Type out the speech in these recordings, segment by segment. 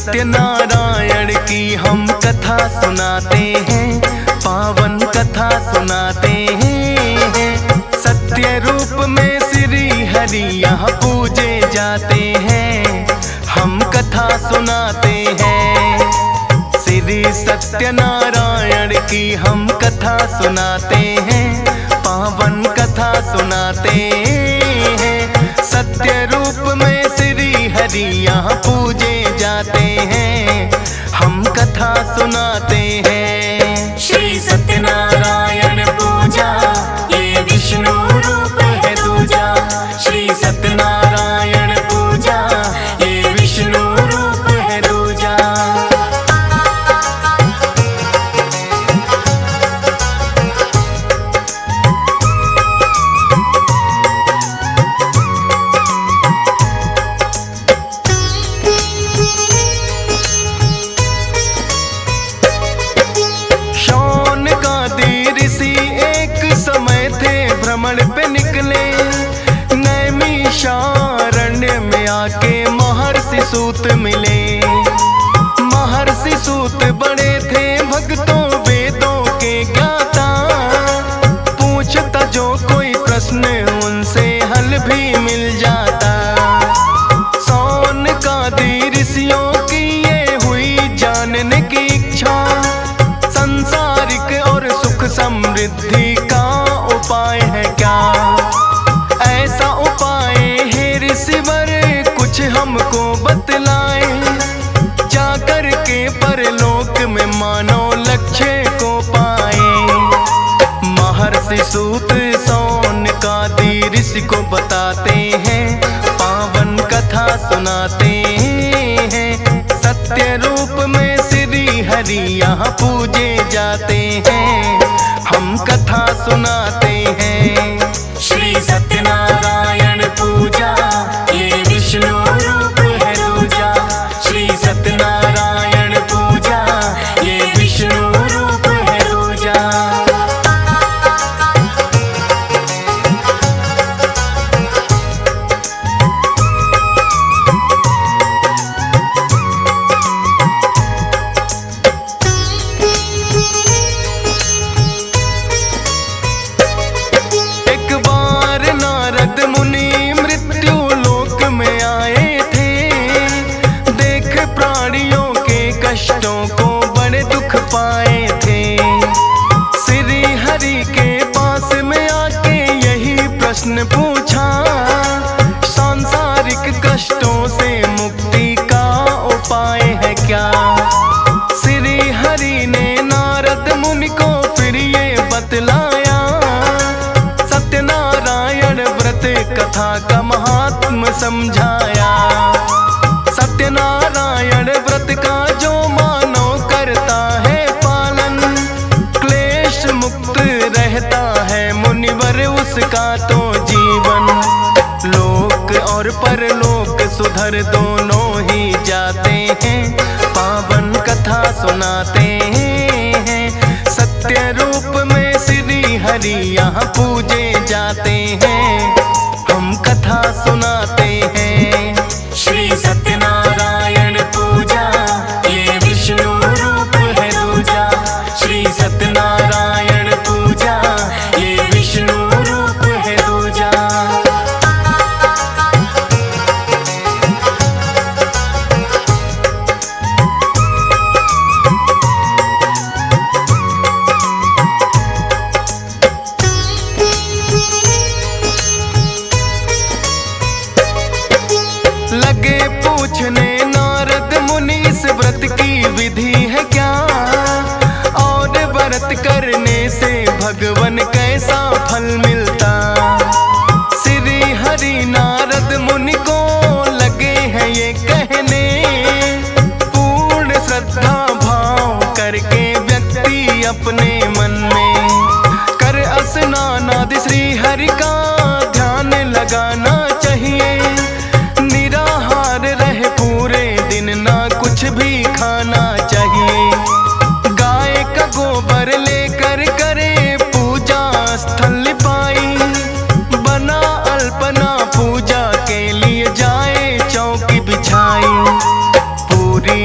सत्यनारायण की हम कथा सुनाते हैं, पावन कथा सुनाते हैं। सत्य रूप में श्री हरि यहाँ पूजे जाते हैं, हम कथा सुनाते हैं। श्री सत्यनारायण की हम कथा सुनाते हैं, पावन कथा सुनाते हैं। सत्य रूप में श्री हरि यहाँ पूजे जाते हैं, हम कथा सुनाते हैं। श्री सत्यनारायण पूजा ये विष्णु रूप है दूजा। श्री सत्यनारायण पूजा ये विष्णु रूप है दूजा। भ्रमण पे निकले, नैमिषारण्य में आके महर्षि सूत मिले। महर्षि सूत बड़े थे भक्तों वेदों के ज्ञाता, पूछता जो कोई प्रश्न उनसे हल भी मिल जाता। सौनकादि ऋषियों की ये हुई जानने की इच्छा, संसारिक और सुख समृद्धि का उपाय है क्या। ऐसा उपाय है ऋषिवर कुछ हमको बतलाए, जाकर के परलोक में मानव लक्ष्य को पाए। महर्षि सूत सौनकादि ऋषि को बताते हैं, पावन कथा सुनाते हैं। सत्य रूप में श्री हरि यहाँ पूजे जाते हैं, हम कथा सुनाते हैं। श्री सत्यनारायण पूजा ये विष्णु रूप है दूजा। श्री सत्यनारायण पूजा ये विष्णु रूप है दूजा। कष्टों को बड़े दुख पाए थे। श्री हरि के पास में आके यही प्रश्न पूछा, सांसारिक कष्टों से मुक्ति का उपाय है क्या। श्री हरि ने नारद मुनि को फिर ये बतलाया, सत्यनारायण व्रत कथा का महात्म समझाया। सत्यनारायण व्रत का जो मानव करता है पालन, क्लेश मुक्त रहता है मुनिवर उसका तो जीवन। लोक और परलोक सुधर दोनों ही जाते हैं, पावन कथा सुनाते हैं। सत्य रूप में श्री हरि यहाँ पूजे जाते हैं, हम कथा सुनाते हैं। श्री सत्यनारायण पूजा ये विष्णु रूप है दूजा। श्री सत्यनारायण पूजा ये विष्णु रूप है दूजा। लगे पूछने नारद मुनि इस व्रत की विधि है क्या, और व्रत करने से भगवन कैसा फल मिलता। श्री हरि नारद मुनि को लगे हैं ये कहने, पूर्ण श्रद्धा भाव करके व्यक्ति अपने मन में कर स्नान आदि श्री हरि का ध्यान लगाना चाहिए। कुछ भी खाना चाहिए, गाय का गोबर लेकर करे पूजा स्थल पाई। बना अल्पना पूजा के लिए जाए चौकी बिछाई, पूरी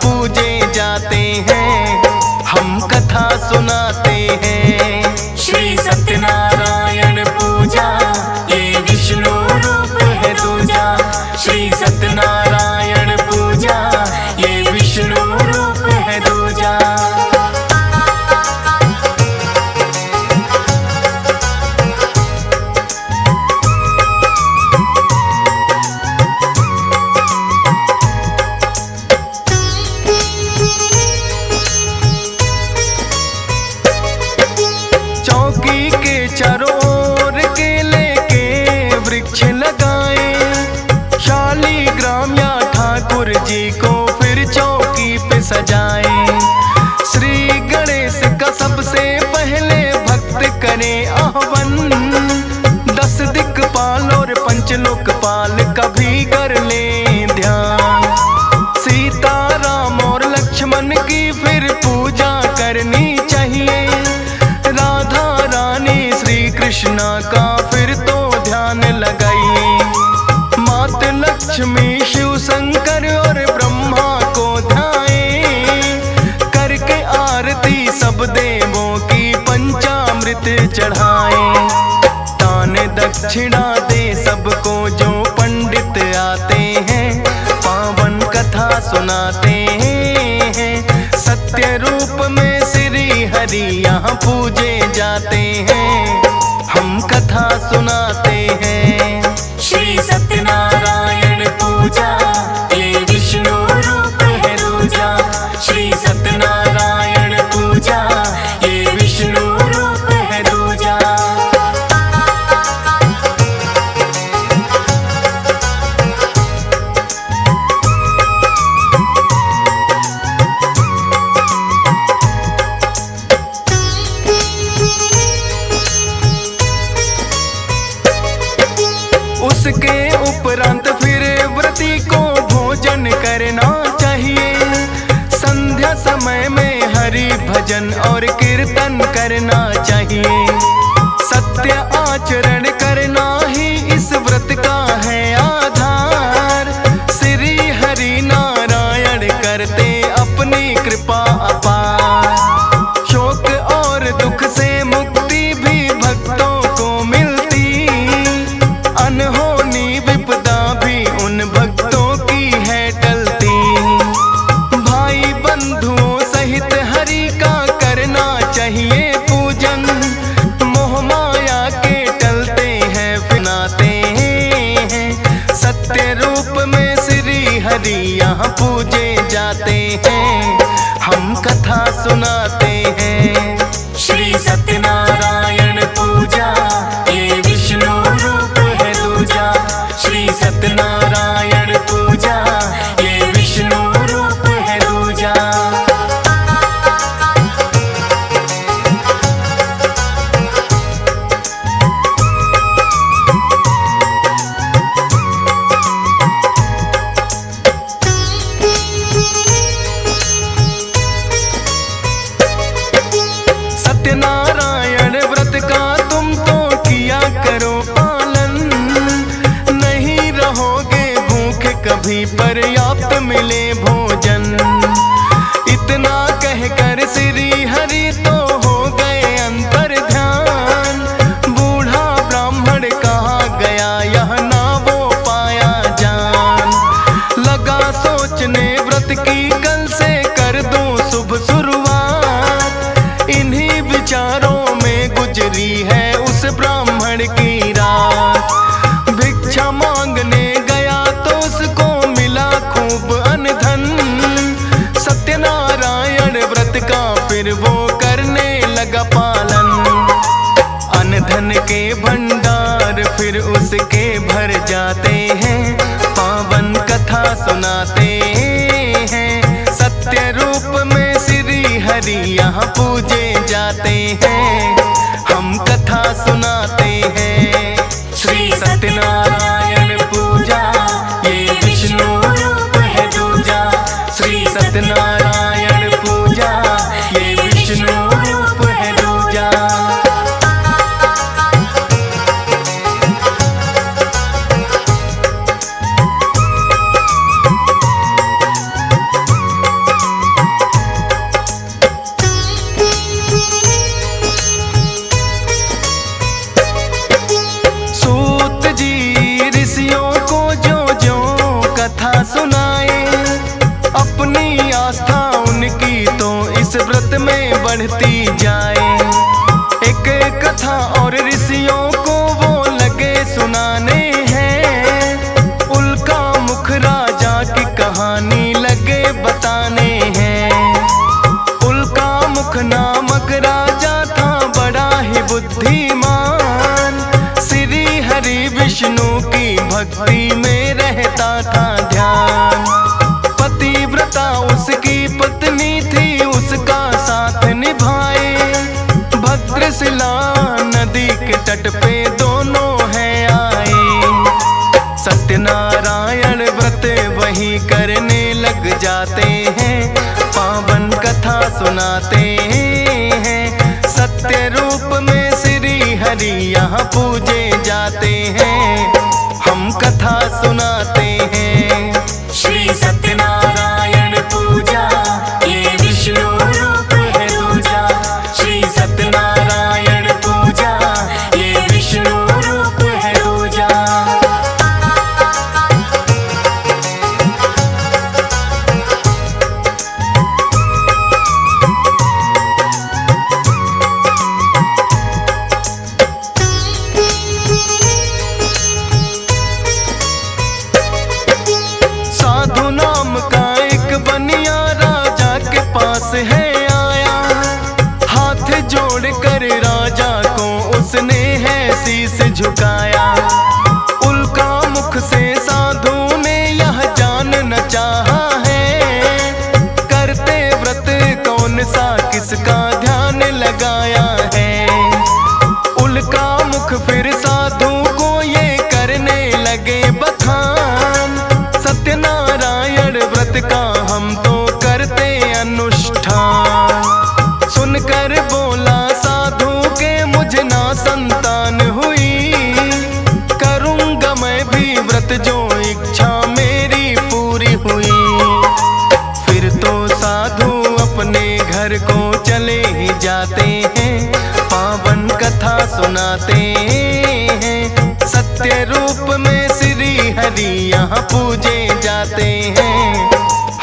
पूजे जाते हैं, हम कथा सुनाते हैं। श्री सत्यनारायण पूजा ये विष्णु रूप है दूजा। श्री सत्यनारायण पूजा ये विष्णु रूप है दूजा। चौकी के चारों ओर केले के वृक्ष लगाए, शालीग्राम या ठाकुर जी को फिर चौकी पे सजाए। श्री गणेश का सबसे पहले भक्त करे आह्वान, 10 दिक्पाल और पंचलोकपाल का भी कर ले ध्यान। सीता राम और लक्ष्मण की फिर पूजा करनी चाहिए, राधा रानी श्री कृष्णा का फिर तो ध्यान लगाइए। मात लक्ष्मी शिव शंकर और ब्रह्मा को ध्याए, करके आरती सब देवों की पंचामृत चढ़ाए। दान दक्षिणा दे सबको जो पंडित आते हैं, पावन कथा सुनाते हैं। सत्य रूप में श्री हरि यहाँ पूजे जाते हैं, हम कथा सुनाते हैं। श्री सत्यनारायण पूजा ये विष्णु रूप है दूजा। श्री सत्यनारायण पूजा ये विष्णु रूप है दूजा। उसके उपरांत फिर व्रती को भोजन करना चाहिए। संध्या समय में हरि भजन और कीर्तन करना चाहिए। सत्य आचरण करना ही इस व्रत का है आधार। श्री हरि नारायण करते अपनी कृपा अपार। शोक और दुख से मुक्ति भी भक्तों को मिलती, अनहोनी विपदा भी उन भक्तों की है टलती। भाई बंधुओं सहित हरि का करना चाहिए पूजन, मोह माया के टलते हैं फिनाते हैं। सत्य रूप में श्री हरि यहाँ पूजे जाते हैं, हम कथा सुनाते हैं। श्री सत्यनारायण पूजा ये विष्णु रूप है दूजा। श्री सत्यनारायण पूजा ये विष्णु रूप है दूजा। सत्यनारायण व्रत का तुम तो किया करो पालन, नहीं रहोगे भूखे कभी पर्याप्त मिले भोजन। इतना कहकर श्री हरि तो हो गए अंतर ध्यान। बूढ़ा ब्राह्मण कहाँ गया यह ना वो पाया जान। लगा सोचने व्रत की कल से कर दूं शुभ शुरुआत। इन्हीं विचारों में गुजरी है उस ब्राह्मण की रात। भिक्षा मांगने गया तो उसको मिला खूब अनधन। सत्यनारायण व्रत का फिर वो करने लगा पालन। अनधन के भंडार फिर उसके भर जाते हैं, पावन कथा सुनाते हैं। सत्य रूप में श्री हरि यहाँ पूजे जाते हैं, हम कथा सुनाते हैं। श्री सत्यनारायण पूजा ये विष्णु रूप है दूजा। श्री सत्यनारायण पूजा ये विष्णु रूप है दूजा। में बढ़ती जाए। एक कथा और ऋषियों को वो लगे सुनाने हैं, उल्का मुख राजा की कहानी लगे बताने हैं। उल्का मुख नामक राजा था बड़ा ही बुद्धिमान, श्री हरि विष्णु की भक्ति में रहता था ध्यान। पतिव्रता उसकी पत्नी थी, उसका साथ निभाए। भद्रशिला नदी के तट पे दोनों हैं आए। सत्यनारायण व्रत वही करने लग जाते हैं, पावन कथा सुनाते हैं। सत्य रूप में श्री हरि यहाँ पूजे जाते हैं, हम कथा सुनाते हैं। श्री सत्यनारायण पूजा ये विष्णु रूप है दूजा। श्री सत्यनारायण पूजा ये विष्णु रूप है दूजा। साधु नाम का एक बनिया राजा के पास है आया। हाथ जोड़ कर राजा को उसने है शीस झुकाया। उल्का मुख से साधु ने यह जानना चाहा है, करते व्रत कौन सा किसका ध्यान लगाया है। उल्का मुख फिर साधु को ये करने लगे बखान, सत्यनारायण व्रत का हम तो करते अनुष्ठान। सुनकर बोला साधु के मुझे ना संतान हुई, करूँगा मैं भी व्रत जो इच्छा मेरी पूरी हुई। फिर तो साधु अपने घर को चले ही जाते हैं, पावन कथा सुनाते हैं। सत्य रूप में श्री हरि यहाँ पूजे जाते हैं,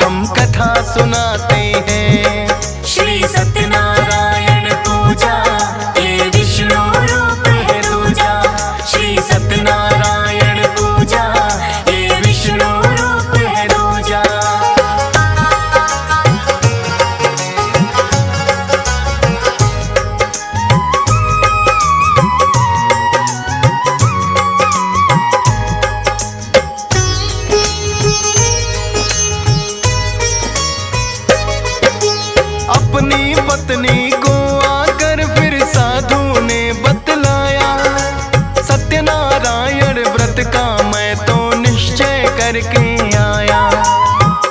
हम कथा सुनाते हैं। श्री सत्यनारायण पूजा ये विष्णु रूप है दूजा। श्री सत्यनारायण पूजा ये विष्णु रूप है दूजा। अपनी पत्नी को आकर फिर साधु ने बतलाया, सत्यनारायण व्रत का मैं तो निश्चय करके आया।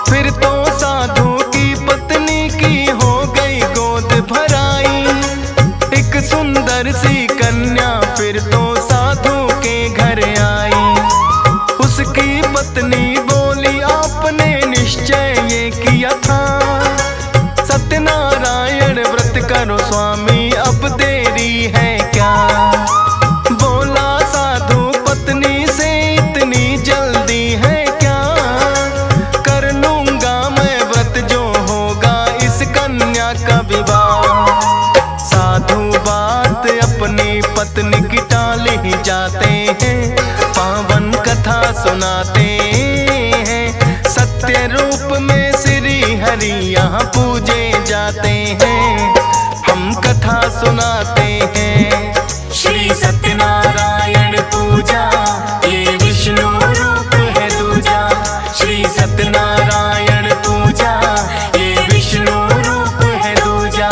फिर तो साधु की पत्नी की हो गई गोद भराई, एक सुंदर सी कन्या फिर तो साधु के घर आई। उसकी पत्नी बोली आपने निश्चय ये किया था, सत्यनारायण व्रत करो स्वामी अब देरी है क्या। बोला साधु पत्नी से इतनी जल्दी है क्या, कर लूंगा मैं व्रत जो होगा इस कन्या का विवाह। साधु बात अपनी पत्नी की टाल ही जाते हैं, पावन कथा सुनाते हैं। सत्य रूप में श्री हरि यहाँ पूजे जाते हैं, हम कथा सुनाते हैं। श्री सत्यनारायण पूजा ये विष्णु रूप है दूजा। श्री सत्यनारायण पूजा ये विष्णु रूप है दूजा।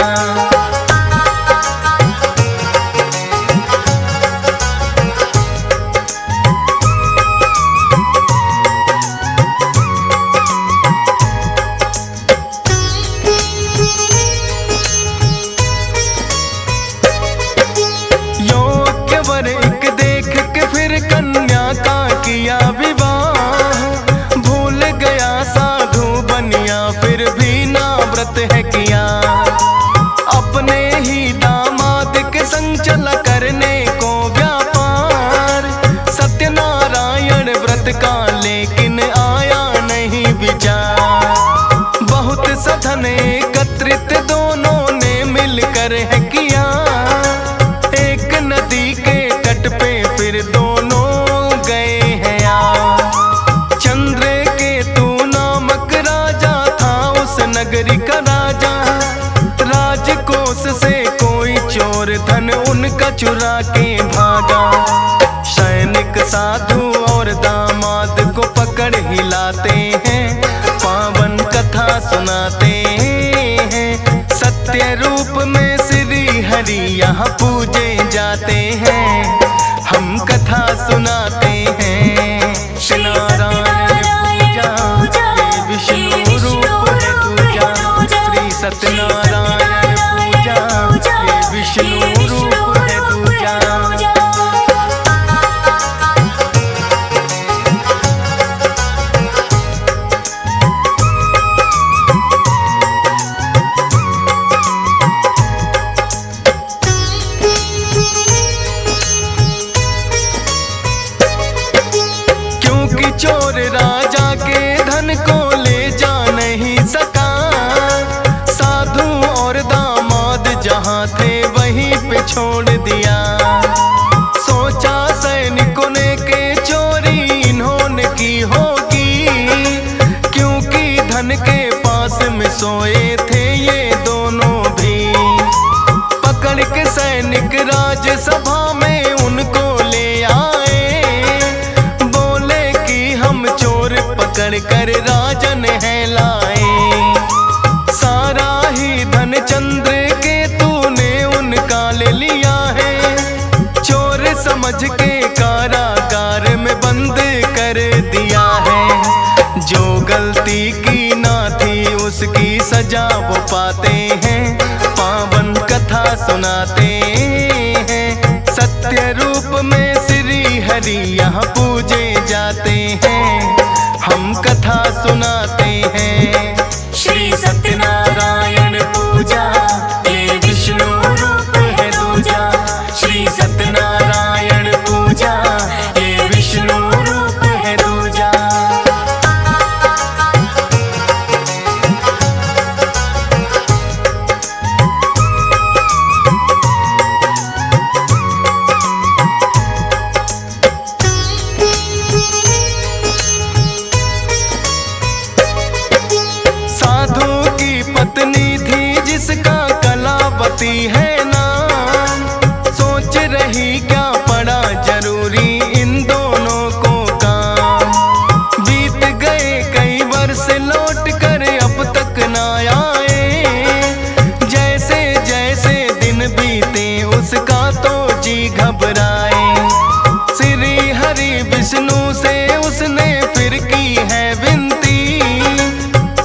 फिर दोनों गए हैं चंद्र केतु नामक राजा था उस नगरी का राजा। राजकोष से कोई चोर धन उनका चुरा के भागा। सैनिक साधु और दामाद को पकड़ हिलाते हैं, पावन कथा सुनाते हैं। सत्य रूप में श्री हरि यहाँ पूजे जाते हैं, हम कथा सुनाते हैं। श्री नारायण पूजा ये विष्णु रूप है दूजा। श्री सत्यनारायण पूजा ये विष्णु रूप है दूजा। चोर राजा के धन को ले जा नहीं सका। साधु और दामाद जहाँ थे वहीं पे छोड़ दिया। सोचा सैनिकों ने के चोरी इन्होंने की होगी, क्योंकि धन के पास में सोए थे ये दोनों भी। पकड़ के सैनिक राजसभा में उनको ले आए, पकड़ कर राजन है लाए। सारा ही धन चंद्र केतु ने उनका ले लिया है। चोर समझ के कारागार में बंद कर दिया है। जो गलती की ना थी उसकी सजा वो पाते हैं, पावन कथा सुनाते हैं। सत्य रूप में श्री हरि यहाँ पूजे जाते हैं, हम कथा सुनाते हैं। श्री सत्यनारायण पूजा ये विष्णु रूप है दूजा। श्री सत्यनारायण पूजा ये विष्णु रूप है दूजा। पत्नी थी जिसका कलावती है नाम। सोच रही क्या पड़ा जरूरी इन दोनों को काम। बीत गए कई वर्ष लौट कर अब तक ना आए। जैसे जैसे दिन बीते उसका तो जी घबराए। श्री हरि विष्णु से उसने फिर की है विनती,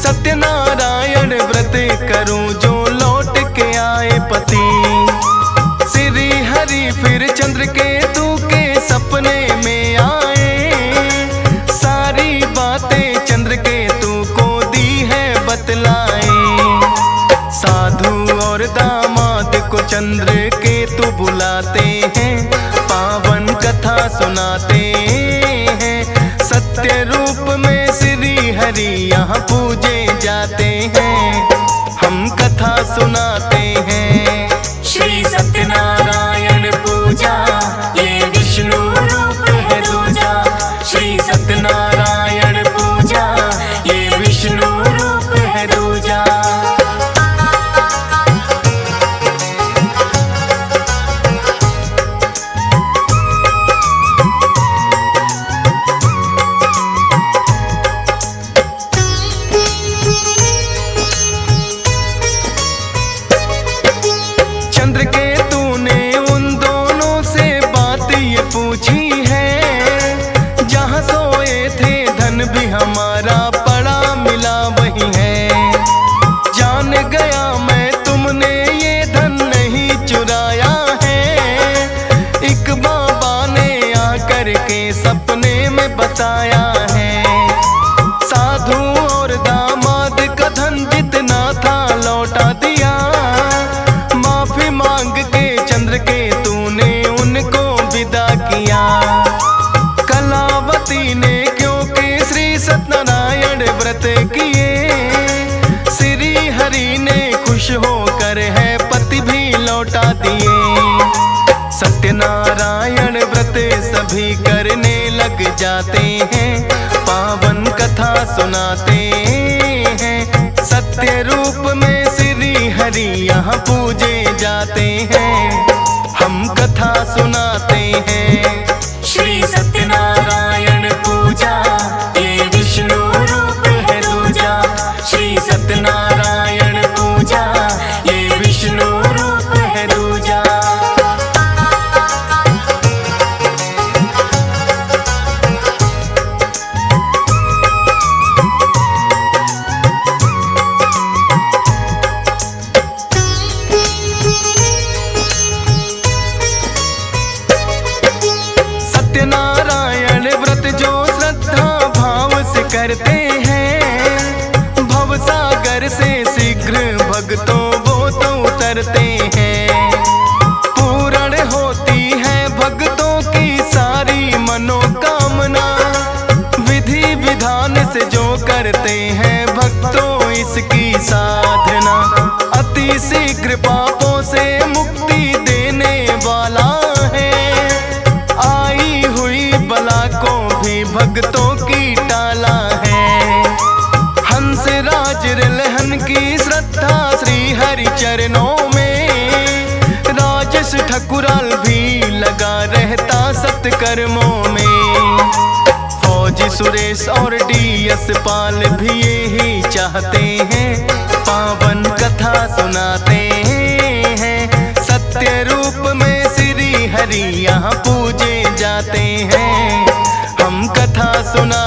सत्यनारायण व्रत करूं जो लौट के आए पति। श्री हरि फिर चंद्र केतु के सपने में आए। सारी बातें चंद्र केतु को दी है बतलाए। साधु और दामाद को चंद्र केतु बुलाते हैं, पावन कथा सुनाते हैं। सत्य रूप में श्री हरि यहाँ पूजे जाते हैं, हम कथा सुनाते हैं। श्री सत्यनारायण पूजा ये विष्णु रूप है दूजा। श्री सत्यनारायण पूजा ये विष्णु रूप है दूजा। हमारा पड़ा मिला वही है। जान गया मैं तुमने ये धन नहीं चुराया है। एक बाबा ने आकर के सपने में बताया है। साधु और दामाद का धन जितना था लौटा दिया। माफी मांग के चंद्र केतु ने उनको विदा किया। कलावती ने सत्यनारायण व्रत किए। श्री हरि ने खुश होकर है पति भी लौटा दिए। सत्यनारायण व्रत सभी करने लग जाते हैं, पावन कथा सुनाते हैं। सत्य रूप में श्री हरि यहाँ पूजे जाते हैं, हम कथा सुनाते हैं। श्री सत्यनारायण पूजा ये विष्णु रूप है दूजा। श्री सत्यनारायण पूजा ये विष्णु रूप है दूजा। सत्यनारायण व्रत जो श्रद्धा भाव से करते हैं, भवसागर से शीघ्र भक्तों वो तो उतरते हैं। पूर्ण होती है भक्तों की सारी मनोकामना, विधि विधान से जो करते हैं भक्तों इसकी साधना। अति शीघ्र पापों से मुक्ति देने वाला है, आई हुई बला को भी भक्तों की टाला है। हंस राज रिलहन की श्रद्धा श्री हरि चरणों में, राजेश ठकुराल भी लगा रहता सत्कर्मों में। फौजी सुरेश और DS पाल भी यही चाहते हैं, पावन कथा सुनाते हैं। सत्य रूप में श्री हरि यहाँ पूजे जाते हैं, हम कथा सुना